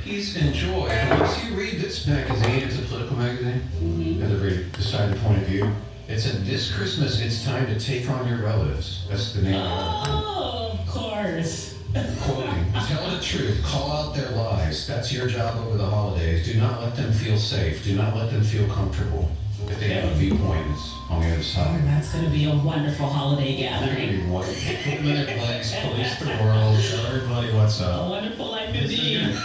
Peace and joy. Once you read this magazine, it's a political magazine, has a very decided point of view. It said, "This Christmas, it's time to take on your relatives." That's the name of it. Oh, of course. Quoting, "Tell the truth, call out their lies. That's your job over the holidays. Do not let them feel safe. Do not let them feel comfortable. If they have a viewpoint, it's on the other side." That's going to be a wonderful holiday gathering. Put them in their place, police the world, tell everybody what's up. A wonderful life indeed.